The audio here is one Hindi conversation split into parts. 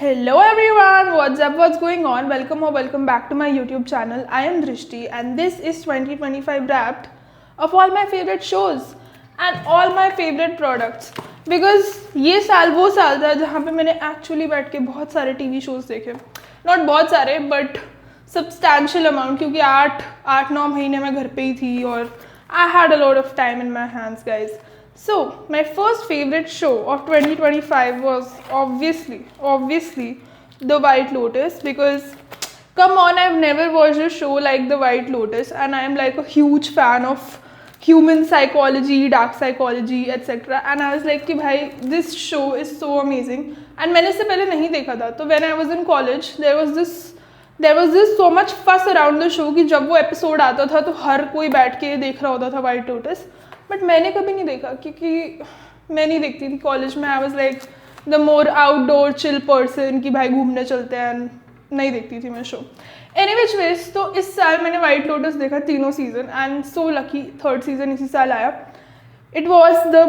Hello everyone, what's up, what's going on? Welcome or welcome back to my YouTube channel. I am Drishti and this is 2025 wrapped of all my favorite shows and all my favorite products. Because ये साल वो साल था जहाँ पे मैंने actually बैठ के बहुत सारे TV shows देखे. Not बहुत सारे but substantial amount क्योंकि 8-9 महीने मैं घर पे ही थी और I had a lot of time in my hands, guys. So, my first favorite show of 2025 was obviously The White Lotus, because come on, I've never watched a show like The White Lotus and I am like a huge fan of human psychology, dark psychology, etc. And I was like कि भाई this show is so amazing and मैंने इससे पहले नहीं देखा था. तो when I was in college there was this so much fuss around the show कि जब वो एपिसोड आता था तो हर कोई बैठ के देख रहा होता था White Lotus. बट मैंने कभी नहीं देखा क्योंकि मैं नहीं देखती थी कॉलेज में. I was like the more outdoor chill person कि भाई घूमने चलते हैं, नहीं देखती थी मैं शो. एनी विच वेज, तो इस साल मैंने वाइट लोटस देखा तीनों season and so lucky third season इसी साल आया. It was the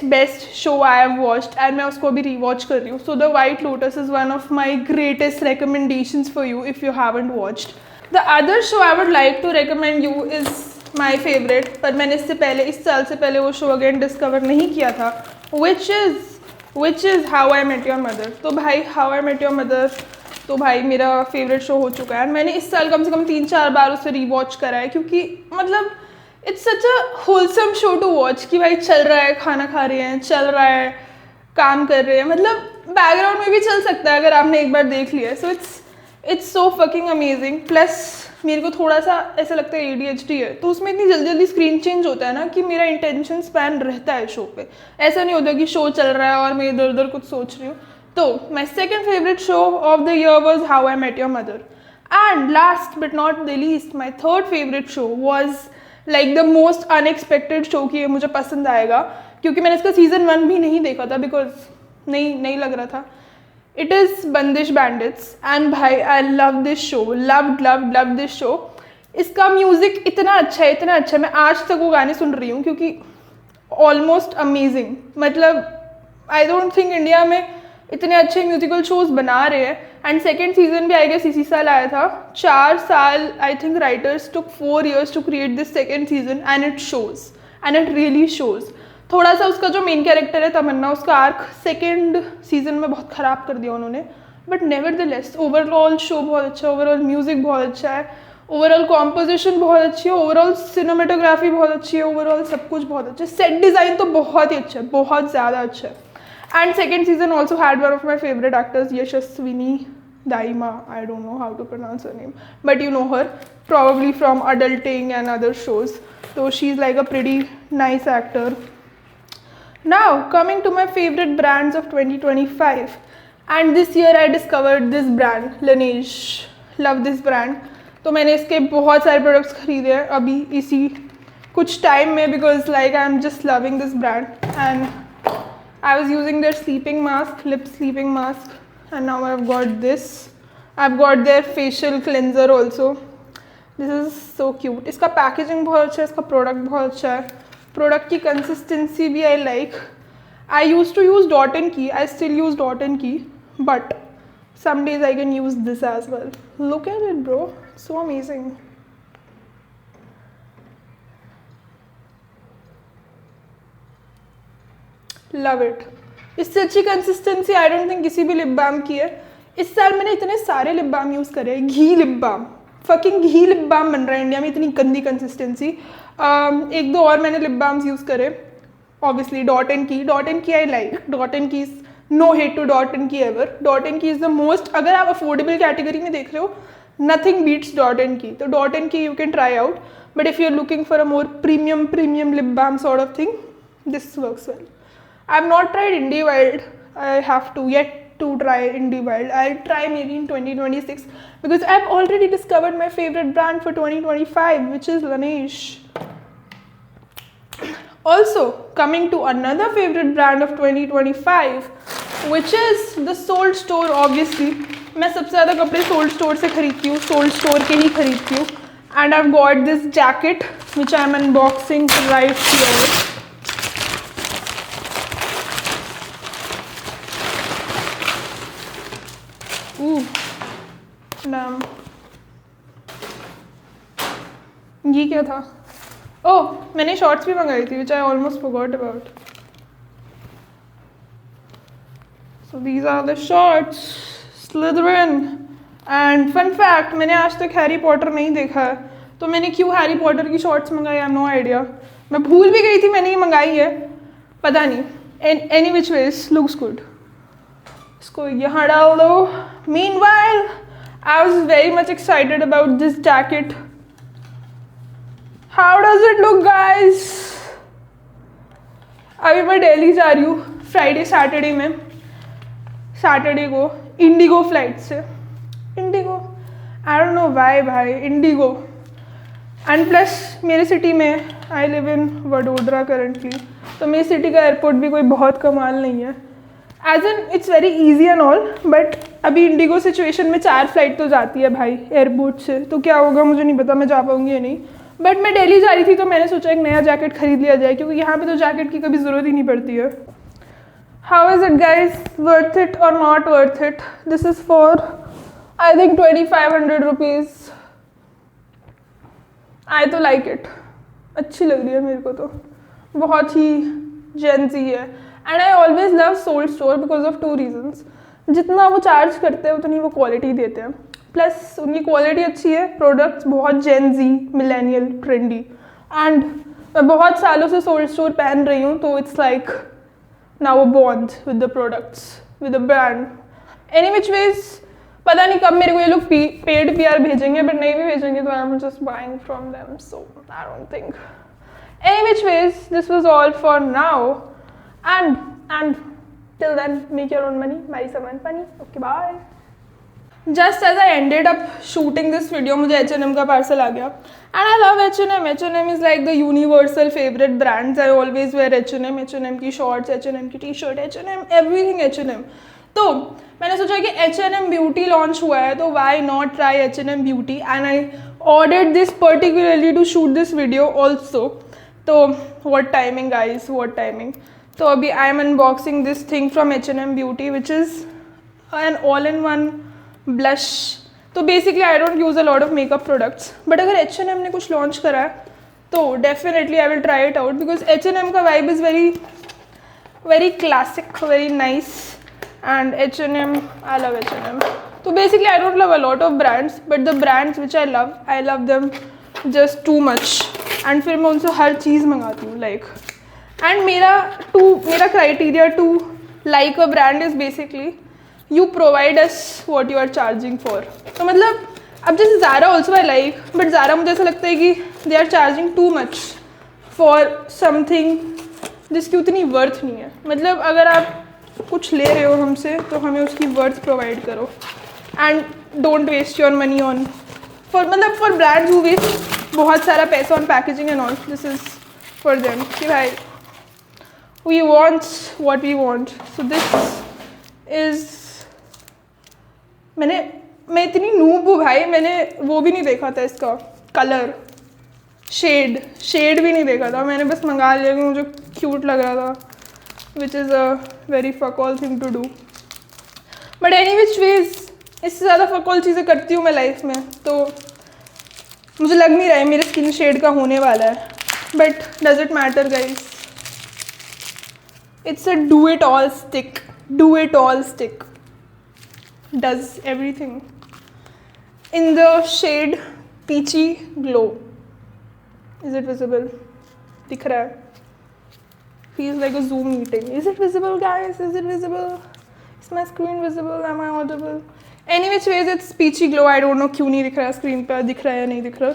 best show I have watched and मैं उसको अभी रीवॉच कर रही हूँ. So the White Lotus is one of my greatest recommendations for you if you haven't watched. The other show I would like to recommend you is my favourite, पर मैंने इस साल से पहले वो शो अगेन डिस्कवर नहीं किया था, which is how I met your mother. तो भाई how I met your mother तो भाई मेरा फेवरेट शो हो चुका है. मैंने इस साल कम से कम 3-4 बार उसे रीवॉच करा है क्योंकि मतलब it's such a wholesome show to watch कि भाई चल रहा है, खाना खा रहे हैं, चल रहा है, काम कर रहे हैं, मतलब बैकग्राउंड में भी चल सकता है अगर आपने एक बार देख लिया. So it's so fucking amazing. Plus मेरे को थोड़ा सा ऐसा लगता है ADHD है, तो उसमें इतनी जल्दी स्क्रीन चेंज होता है ना कि मेरा इंटेंशन स्पैन रहता है शो पे. ऐसा नहीं होता कि शो चल रहा है और मैं इधर उधर कुछ सोच रही हूँ. तो my second favourite show of the year was how I met your mother. And last but not the least, my third favourite show was like the most unexpected show कि ये मुझे पसंद आएगा क्योंकि मैंने इसका सीजन 1 भी नहीं देखा था बिकॉज नहीं लग रहा था. It is Bandish Bandits and भाई I love this show, loved this show. इसका म्यूज़िक इतना अच्छा है, मैं आज तक वो गाने सुन रही हूँ क्योंकि ऑलमोस्ट अमेजिंग. मतलब आई डोंट थिंक इंडिया में इतने अच्छे म्यूजिकल शोज बना रहे हैं. एंड सेकेंड सीजन भी आई गेस इसी साल आया था. 4 साल I think writers took 4 years to create this second season and it shows and it really shows. थोड़ा सा उसका जो मेन कैरेक्टर है तमन्ना, उसका आर्क सेकेंड सीजन में बहुत ख़राब कर दिया उन्होंने. But never the less overall show बहुत अच्छा है, ओवरऑल म्यूज़िक बहुत अच्छा है, ओवरऑल कॉम्पोजिशन बहुत अच्छी है, ओवरऑल सिनेमेटोग्राफी बहुत अच्छी है, ओवरऑल सब कुछ बहुत अच्छा है. सेट डिज़ाइन तो बहुत ही अच्छा है, बहुत ज़्यादा अच्छा है. And second season also had one of my favourite actors Yashaswini Dayama. I don't know how to pronounce her name but you know her probably from adulting and other shows. So she's like a pretty nice actor. Now coming to my favorite brands of 2025, and this year I discovered this brand Laneige. Love this brand. तो मैंने इसके बहुत सारे प्रोडक्ट्स खरीदे हैं अभी इसी कुछ टाइम में because like I'm just loving this brand and I was using their sleeping mask, lip sleeping mask, and now I've got this. I've got their facial cleanser also. This is so cute. इसका पैकेजिंग बहुत अच्छा है, इसका प्रोडक्ट बहुत अच्छा है, प्रोडक्ट की कंसिस्टेंसी भी I like. I use to use Dot and Key, I still use Dot and Key, but some days I can use this as well. Look at it bro, so amazing. Love it. इससे अच्छी कंसिस्टेंसी आई डोंट थिंक किसी भी लिप बाम की है. इस साल मैंने इतने सारे लिप बाम यूज़ करे, घी लिप बाम, फकिंग घी लिप बाम बन रहा है इंडिया में, इतनी गंदी कंसिस्टेंसी. 1-2 और मैंने लिप बाम्स यूज़ करे. Obviously Dot and Key I like. Dot and Key is no hate to Dot and Key ever. Dot and Key is the most, अगर आप अफोर्डेबल कैटेगरी में देख रहे हो, nothing beats dot and Key. तो Dot and Key you can try out, but if you are looking for a more premium lip balm sort of thing, this works well. I have not tried IndieWild. I have to yet to try IndieWild. I'll try maybe in 2026 because I've already discovered my favorite brand for 2025, which is Laneige. Also, coming to another favorite brand of 2025, which is the Sold Store. Obviously, मैं सबसे ज़्यादा कपड़े Sold Store से खरीदती हूँ, Sold Store के ही खरीदती हूँ. And I've got this jacket which I'm unboxing right here. नाम ये क्या था? ओह, मैंने शॉर्ट्स भी मंगाई थी, which I almost forgot about. So these are the shorts, Slytherin. And fun fact, मैंने आज तक हैरी पॉटर नहीं देखा है, तो मैंने क्यों हैरी पॉटर की शॉर्ट्स मंगाई, आई हैव नो आइडिया. मैं भूल भी गई थी मैंने ये मंगाई है, पता नहीं. Any which veg looks good. इसको यहाँ डाल दो. Meanwhile, I was very much excited about this jacket. How does it look, guys? अभी मैं दिल्ली जा रही हूँ फ्राइडे सैटरडे में. सैटरडे को इंडिगो फ्लाइट से. Indigo, I don't know why भाई, इंडिगो. एंड प्लस मेरे सिटी में, I live in Vadodara currently, तो मेरी सिटी का एयरपोर्ट भी कोई बहुत कमाल नहीं है. As an it's very easy and all, but अभी इंडिगो सिचुएशन में 4 फ्लाइट तो जाती है भाई एयरपोर्ट से, तो क्या होगा मुझे नहीं पता मैं जा पाऊँगी या नहीं. बट मैं दिल्ली जा रही थी तो मैंने सोचा एक नया जैकेट खरीद लिया जाए, क्योंकि यहाँ पे तो जैकेट की कभी ज़रूरत ही नहीं पड़ती है. How is it guys, worth it और not worth it? This is for I think 2500 rupees. I तो लाइक इट, अच्छी लग रही है मेरे को, तो बहुत ही जेंजी है. And I always love Souled Store because of 2 reasons. जितना वो चार्ज करते हैं उतनी वो क्वालिटी देते हैं, प्लस उनकी क्वालिटी अच्छी है, प्रोडक्ट्स बहुत जेंजी, मिलेनियल, ट्रेंडी. एंड मैं बहुत सालों से सोल्ड स्टोर पहन रही हूँ, तो it's like now a bond with the products, with the brand. Any which veg पता नहीं कब मेरे को ये लोग पेड PR भेजेंगे, बट नहीं भी भेजेंगे तो I am just buying from them, so I don't think. Any which ways this was all for now, and till then make your own money, buy some money. Okay, bye. Just as I ended up shooting this video, मुझे H&M का पार्सल आ गया. And I love H&M. H&M is like the universal favorite brands. I always wear H&M. H&M की shorts, H&M की t-shirt, H&M, everything H&M. तो मैंने सोचा कि H&M Beauty launch हुआ है, तो why not try H&M Beauty? And I ordered this particularly to shoot this video also. तो what timing guys, what timing. तो अभी I am unboxing this thing from H&M Beauty, which is an all-in-one blush. तो basically I don't use a lot of makeup products, but अगर H&M ने कुछ लॉन्च करा है तो definitely I will try it out, because H&M का vibe is very classic, very nice. And H&M, I love H&M. तो basically I don't love a lot of brands, but the brands which I love them just too much. And फिर मैं उनसे हर चीज़ मंगाती हूँ लाइक. एंड मेरा criteria to like a brand is basically you provide us what you are charging for. तो मतलब अब जैसे Zara also I like, but Zara मुझे ऐसा लगता है कि they are charging too much for something जिसकी उतनी वर्थ नहीं है. मतलब अगर आप कुछ ले रहे हो हमसे तो हमें उसकी वर्थ प्रोवाइड करो. And don't waste your money on for brands who waste बहुत सारा पैसा on packaging and all. This is for them कि भाई we want what we want. So this is, मैं इतनी नूब हूँ भाई, मैंने वो भी नहीं देखा था इसका कलर, शेड भी नहीं देखा था. मैंने बस मंगा लिया क्योंकि मुझे क्यूट लग रहा था, which is a very fuck all thing to do. But any which ways इससे ज़्यादा फकॉल चीज़ें करती हूँ मैं लाइफ में, तो मुझे लग नहीं रहा है मेरे स्किन शेड का होने वाला है. But does it matter guys? It's a do it all stick. Does everything in the shade peachy glow. Is it visible? दिख रहा है. Feels like a Zoom meeting. Is it visible guys? Is it visible? Is my screen visible? Am I audible? Anyways, it's peachy glow. I don't know क्यों नहीं दिख रहा है स्क्रीन पर, दिख रहा है या नहीं दिख रहा.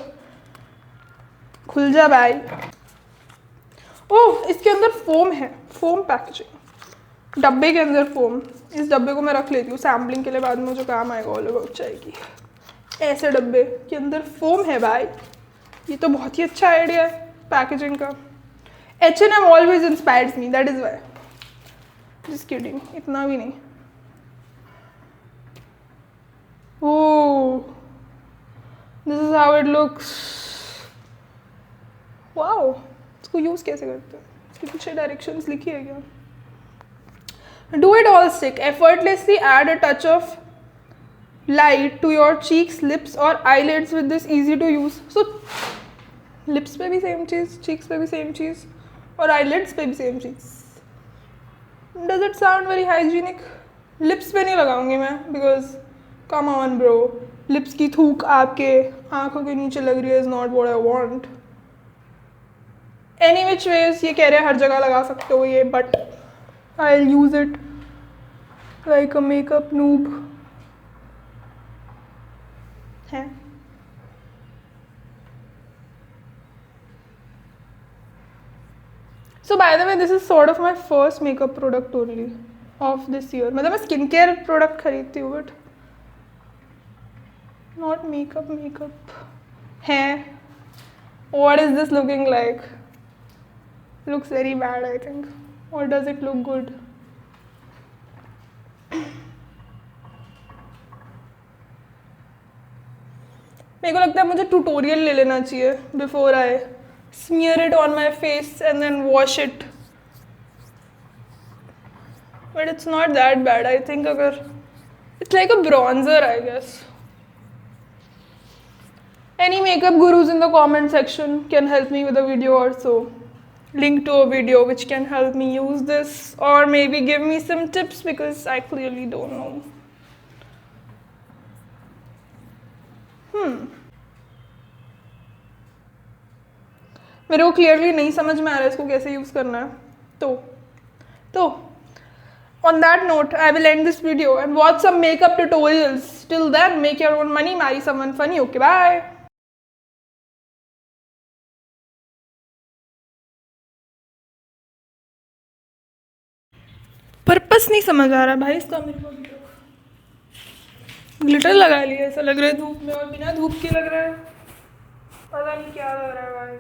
खुल जा भाई. ओह, इसके अंदर फोम है, फोम पैकेजिंग, डब्बे के अंदर फोम. इस डब्बे को मैं रख लेती हूँ सैम्पलिंग के लिए, बाद में मुझे काम आएगा ऑल अबाउट चाय की. ऐसे डब्बे के अंदर फोम है भाई, ये तो बहुत ही अच्छा आइडिया है पैकेजिंग का. H&M always inspires me, that is why. Just kidding, इतना भी नहीं. Oh, this is how it looks. Wow, इसको यूज़ कैसे करते हैं? इसके पीछे डायरेक्शंस लिखी है क्या? Do it all stick. Effortlessly add a touch of light to your cheeks, lips or eyelids with this easy to use. So lips पे भी same चीज़, cheeks पे भी same चीज़ और eyelids पे भी same cheese. Does it sound very hygienic? Lips पे नहीं लगाऊंगी मैं because come on bro, lips की थूक आपके आँखों के नीचे लग रही है is not what I want. Any which ways ये कह रहे हैं हर जगह लगा सकते हो ये, but I'll use it like a makeup noob. है. So by the way, this is sort of my first makeup product only of this year. मतलब मैं skincare product खरीदती हूँ but not makeup है. What is this looking like? Looks very bad I think. Or does it look good? मेरे को लगता है मुझे ट्यूटोरियल ले लेना चाहिए before I smear it on my face and then wash it. But it's not that bad. I think अगर it's like a bronzer I guess. Any makeup gurus in the comment section can help me with a video or so. Link to a video which can help me use this or maybe give me some tips because I clearly don't know. मेरे को क्लियरली नहीं समझ में आ रहा है इसको कैसे यूज़ करना है. तो on that note, I will end this video and watch some makeup tutorials. Till then, make your own money, marry someone funny. Okay, bye. Purpose नहीं समझ आ रहा भाई इसका मेरे को. ग्लिटर लगा लिया ऐसा लग रहा है धूप में और बिना धूप के लग रहा है. पता नहीं क्या लग रहा है भाई.